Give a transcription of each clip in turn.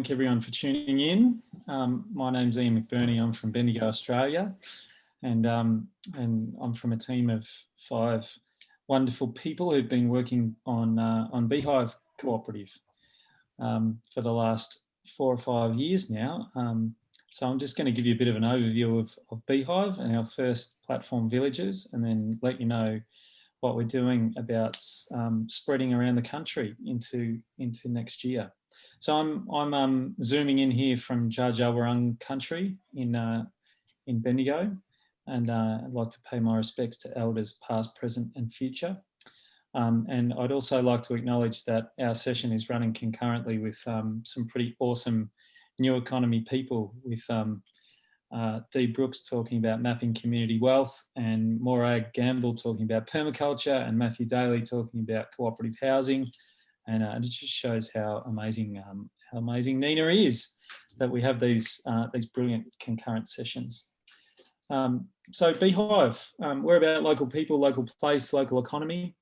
thank everyone for tuning in. My name's Mcburney. I'm from Bendigo, Australia, and I'm from a team of 5 wonderful people who've been working on Beehive Cooperative for the last 4 or 5 years now. So I'm just going to give you a bit of an overview of Beehive and our first platform villages, and then let you know what we're doing about spreading around the country into next year. So I'm zooming in here from Dja Dja Wurrung country in Bendigo, and I'd like to pay my respects to elders past, present and future. And I'd also like to acknowledge that our session is running concurrently with some pretty awesome new economy people, with Dee Brooks talking about mapping community wealth, and Morag Gamble talking about permaculture, and Matthew Daly talking about cooperative housing. And it just shows how amazing NENA is, that we have these brilliant concurrent sessions. So Beehive, we're about local people, local place, local economy.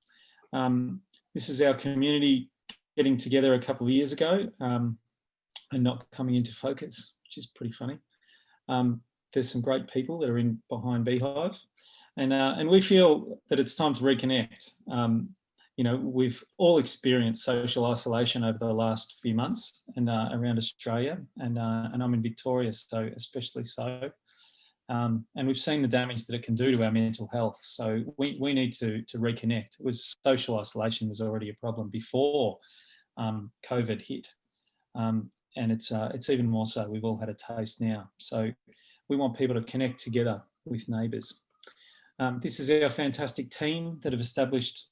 This is our community getting together a couple of years ago and not coming into focus, which is pretty funny. There's some great people that are behind Beehive, and we feel that it's time to reconnect. You know, we've all experienced social isolation over the last few months and around Australia, and I'm in Victoria, so especially so. And we've seen the damage that it can do to our mental health. So we need to reconnect. Social isolation was already a problem before COVID hit, and it's even more so. We've all had a taste now. So we want people to connect together with neighbours. This is our fantastic team that have established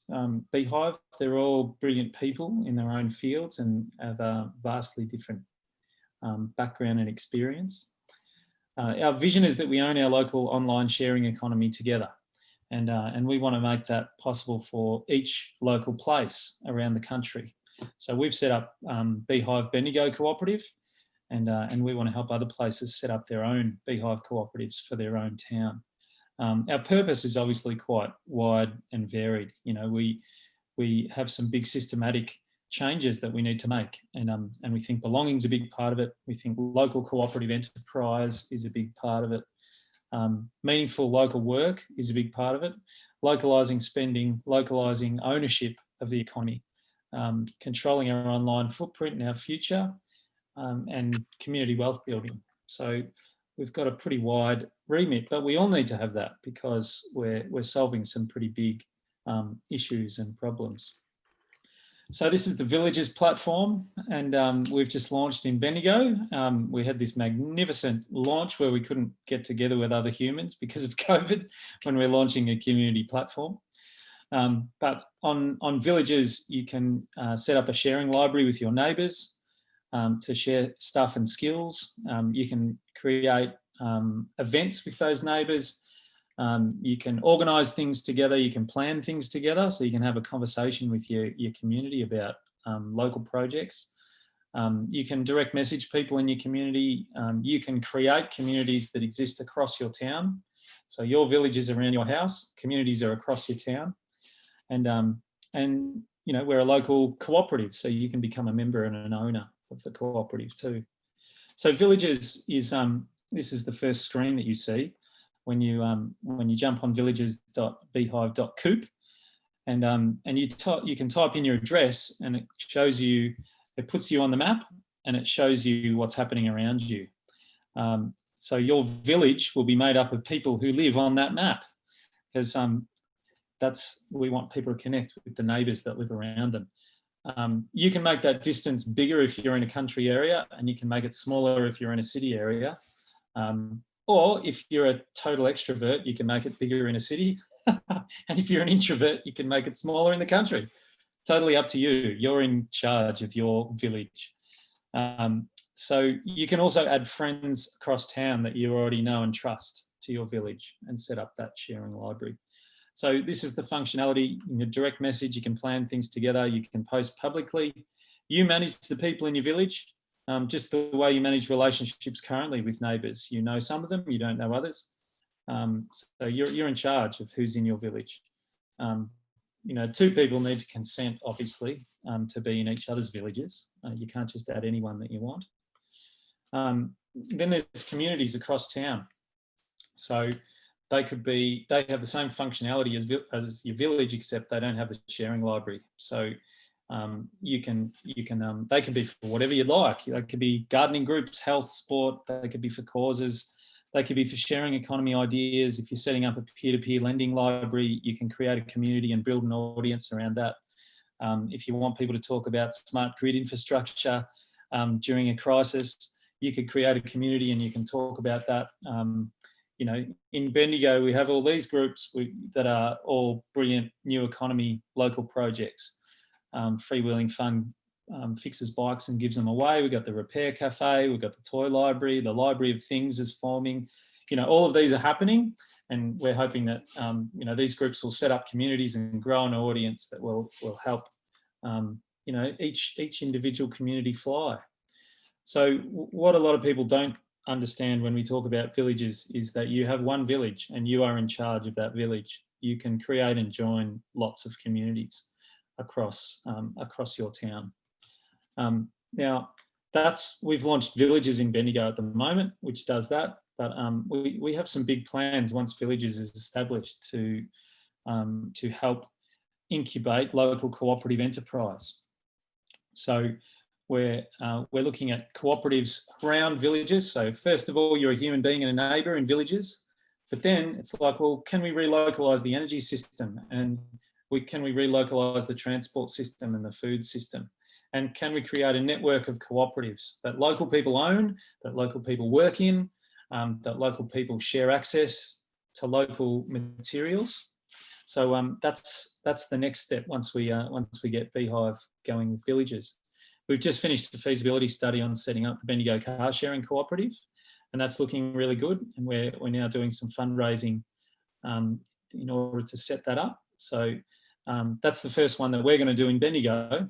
Beehive. They're all brilliant people in their own fields and have a vastly different background and experience. Our vision is that we own our local online sharing economy together, and we want to make that possible for each local place around the country. So we've set up Beehive Bendigo Cooperative, and we want to help other places set up their own Beehive cooperatives for their own town. Our purpose is obviously quite wide and varied. You know, we have some big systematic changes that we need to make, and we think belonging is a big part of it. We think local cooperative enterprise is a big part of it. Meaningful local work is a big part of it. Localising spending, localising ownership of the economy, controlling our online footprint and our future, and community wealth building. So we've got a pretty wide remit, but we all need to have that because we're solving some pretty big issues and problems. So this is the Villages platform, and we've just launched in Bendigo. We had this magnificent launch where we couldn't get together with other humans because of COVID when we're launching a community platform. But on Villages, you can set up a sharing library with your neighbours to share stuff and skills. You can create events with those neighbours. You can organise things together. You can plan things together, so you can have a conversation with your community about local projects. You can direct message people in your community. You can create communities that exist across your town. So your village is around your house, communities are across your town, and you know, we're a local cooperative, so you can become a member and an owner of the cooperative too. So Villages is this is the first screen that you see when you jump on villages.beehive.coop, and you can type in your address, and it shows you, it puts you on the map, and it shows you what's happening around you. So your village will be made up of people who live on that map, because we want people to connect with the neighbours that live around them. You can make that distance bigger if you're in a country area, and you can make it smaller if you're in a city area. Or if you're a total extrovert, you can make it bigger in a city. And if you're an introvert, you can make it smaller in the country. Totally up to you. You're in charge of your village. So you can also add friends across town that you already know and trust to your village and set up that sharing library. So this is the functionality. In your direct message, you can plan things together. You can post publicly. You manage the people in your village, just the way you manage relationships currently with neighbours. You know some of them, you don't know others. So you're in charge of who's in your village. You know, 2 people need to consent, obviously, to be in each other's villages. You can't just add anyone that you want. Then there's communities across town. So they have the same functionality as your village, except they don't have the sharing library. So they can be for whatever you'd like. They could be gardening groups, health, sport. They could be for causes. They could be for sharing economy ideas. If you're setting up a peer-to-peer lending library, you can create a community and build an audience around that. If you want people to talk about smart grid infrastructure during a crisis, you could create a community and you can talk about that. You know, in Bendigo, we have all these groups that are all brilliant new economy local projects. Freewheeling Fund fixes bikes and gives them away. We've got the Repair Cafe, we've got the Toy Library, the Library of Things is forming. You know, all of these are happening, and we're hoping that, you know, these groups will set up communities and grow an audience that will help, you know, each individual community fly. So what a lot of people don't understand when we talk about villages is that you have one village and you are in charge of that village. You can create and join lots of communities across your town. Now, we've launched villages in Bendigo at the moment, which does that. But we have some big plans once villages is established to help incubate local cooperative enterprise. So we're looking at cooperatives around villages. So first of all, you're a human being and a neighbour in villages, but then it's like, well, can we relocalise the energy system, and can we relocalise the transport system and the food system, and can we create a network of cooperatives that local people own, that local people work in, that local people share access to local materials. So that's the next step once we get Beehive going with villages. We've just finished a feasibility study on setting up the Bendigo car sharing cooperative, and that's looking really good. And we're now doing some fundraising in order to set that up. So that's the first one that we're going to do in Bendigo.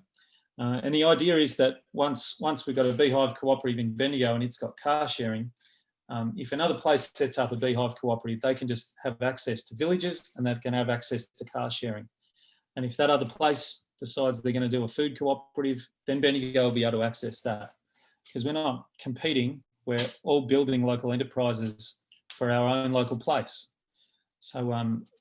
And the idea is that once we've got a Beehive cooperative in Bendigo and it's got car sharing, if another place sets up a Beehive cooperative, they can just have access to villages and they can have access to car sharing. And if that other place decides they're going to do a food cooperative, then Bendigo will be able to access that. Because we're not competing, we're all building local enterprises for our own local place. So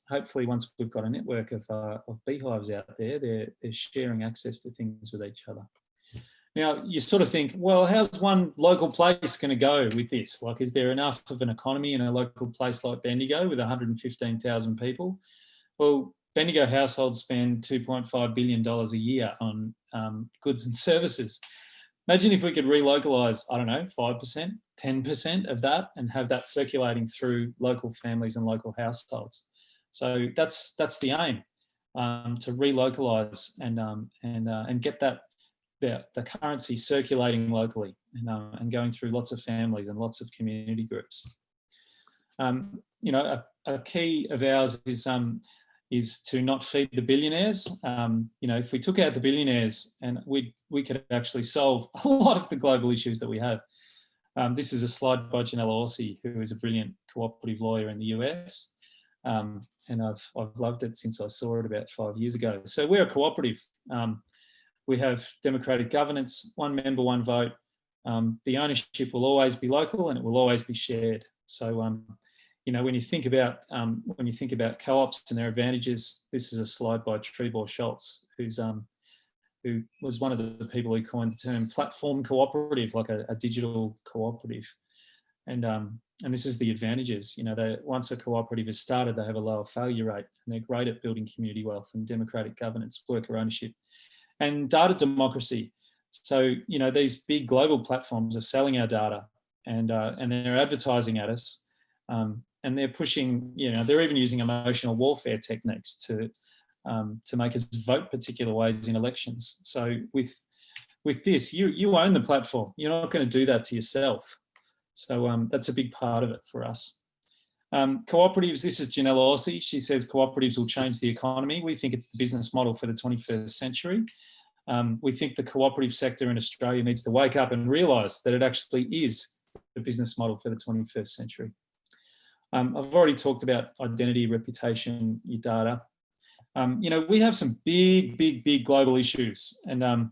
hopefully once we've got a network of beehives out there, they're sharing access to things with each other. Now, you sort of think, well, how's one local place going to go with this? Like, is there enough of an economy in a local place like Bendigo with 115,000 people? Well, Bendigo households spend $2.5 billion a year on goods and services. Imagine if we could relocalise, I don't know, 5%, 10% of that and have that circulating through local families and local households. So that's the aim, to relocalise and get that the currency circulating locally and going through lots of families and lots of community groups. You know, a key of ours is to not feed the billionaires. You know, if we took out the billionaires, and we could actually solve a lot of the global issues that we have. This is a slide by Janelle Orsi, who is a brilliant cooperative lawyer in the US. And I've loved it since I saw it about 5 years ago. So we're a cooperative. We have democratic governance, one member, one vote. The ownership will always be local and it will always be shared. So, you know, when you think about co-ops and their advantages, this is a slide by Trebor Schultz, who was one of the people who coined the term platform cooperative, like a digital cooperative. And this is the advantages. You know, once a cooperative is started, they have a lower failure rate, and they're great at building community wealth and democratic governance, worker ownership, and data democracy. So, you know, these big global platforms are selling our data, and they're advertising at us. And they're pushing, you know, they're even using emotional warfare techniques to make us vote particular ways in elections. So with this, you own the platform. You're not going to do that to yourself. So that's a big part of it for us. Cooperatives, this is Janelle Orsi. She says cooperatives will change the economy. We think it's the business model for the 21st century. We think the cooperative sector in Australia needs to wake up and realise that it actually is the business model for the 21st century. I've already talked about identity, reputation, your data. You know, we have some big global issues, and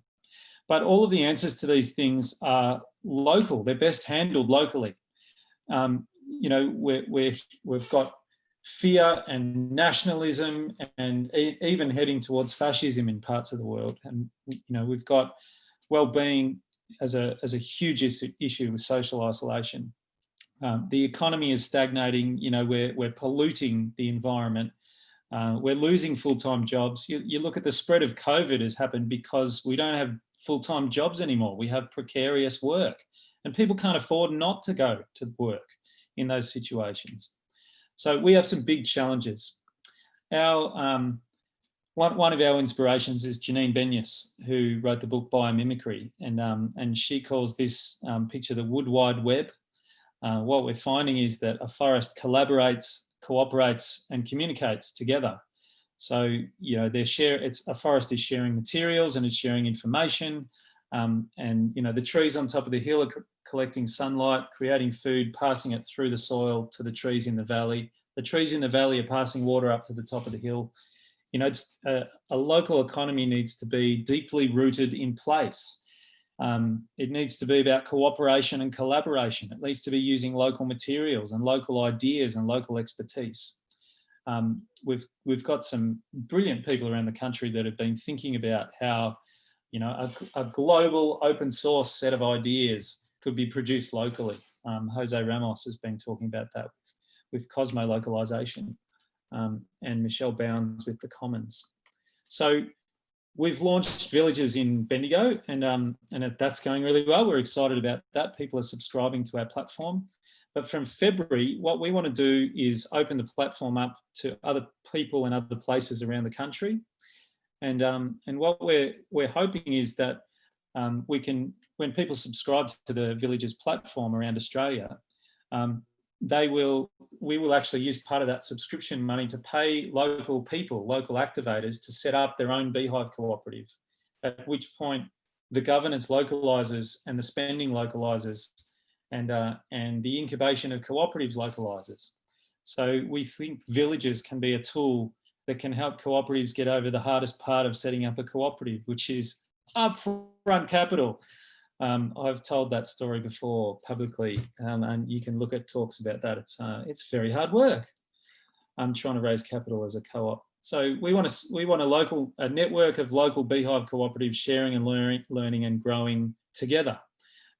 but all of the answers to these things are local. They're best handled locally. You know, we've got fear and nationalism and even heading towards fascism in parts of the world. And, you know, we've got well-being as a huge issue with social isolation. The economy is stagnating. You know, we're polluting the environment. We're losing full-time jobs. You look at the spread of COVID has happened because we don't have full-time jobs anymore. We have precarious work, and people can't afford not to go to work in those situations. So we have some big challenges. Our one of our inspirations is Janine Benyus, who wrote the book Biomimicry, and she calls this picture the wood wide web. What we're finding is that a forest collaborates, cooperates, and communicates together. So, you know, a forest is sharing materials and it's sharing information, and, you know, the trees on top of the hill are collecting sunlight, creating food, passing it through the soil to the trees in the valley. The trees in the valley are passing water up to the top of the hill. You know, it's a local economy needs to be deeply rooted in place. It needs to be about cooperation and collaboration. It needs to be using local materials and local ideas and local expertise. We've got some brilliant people around the country that have been thinking about how, you know, a global open source set of ideas could be produced locally. Jose Ramos has been talking about that with Cosmo Localisation, and Michelle Bounds with the Commons. So we've launched villages in Bendigo, and that's going really well. We're excited about that. People are subscribing to our platform. But from February, what we want to do is open the platform up to other people in other places around the country. And what we're hoping is that we can, when people subscribe to the Villages platform around Australia, we will actually use part of that subscription money to pay local people, local activators, to set up their own beehive cooperative, at which point the governance localises and the spending localises, and the incubation of cooperatives localises. So we think Villages can be a tool that can help cooperatives get over the hardest part of setting up a cooperative, which is upfront capital. I've told that story before publicly, and you can look at talks about that. It's very hard work. I'm trying to raise capital as a co-op. So we want a network of local beehive cooperatives sharing and learning and growing together,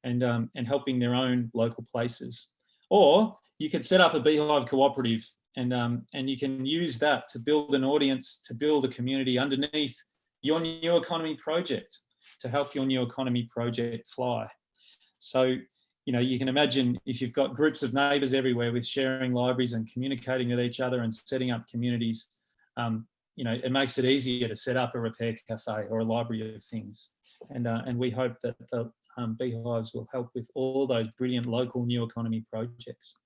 and helping their own local places. Or you could set up a beehive cooperative, and you can use that to build an audience, to build a community underneath your new economy project, to help your new economy project fly. So, you know, you can imagine if you've got groups of neighbours everywhere with sharing libraries and communicating with each other and setting up communities, you know, it makes it easier to set up a repair cafe or a library of things. And we hope that the beehives will help with all those brilliant local new economy projects.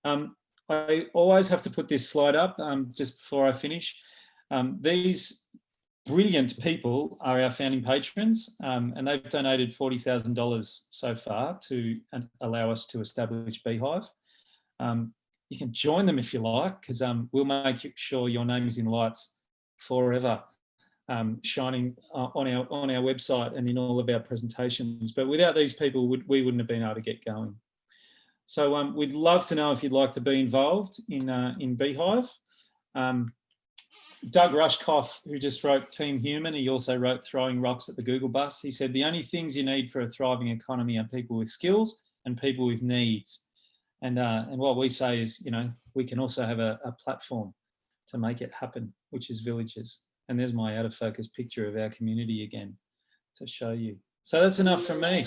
I always have to put this slide up just before I finish. These brilliant people are our founding patrons, and they've donated $40,000 so far to allow us to establish Beehive. You can join them if you like, because we'll make sure your name is in lights forever, shining on our website and in all of our presentations. But without these people, we wouldn't have been able to get going. So we'd love to know if you'd like to be involved in Beehive. Doug Rushkoff, who just wrote Team Human, he also wrote Throwing Rocks at the Google Bus. He said, the only things you need for a thriving economy are people with skills and people with needs. And what we say is, you know, we can also have a platform to make it happen, which is Villages. And there's my out of focus picture of our community again to show you. So that's enough from me.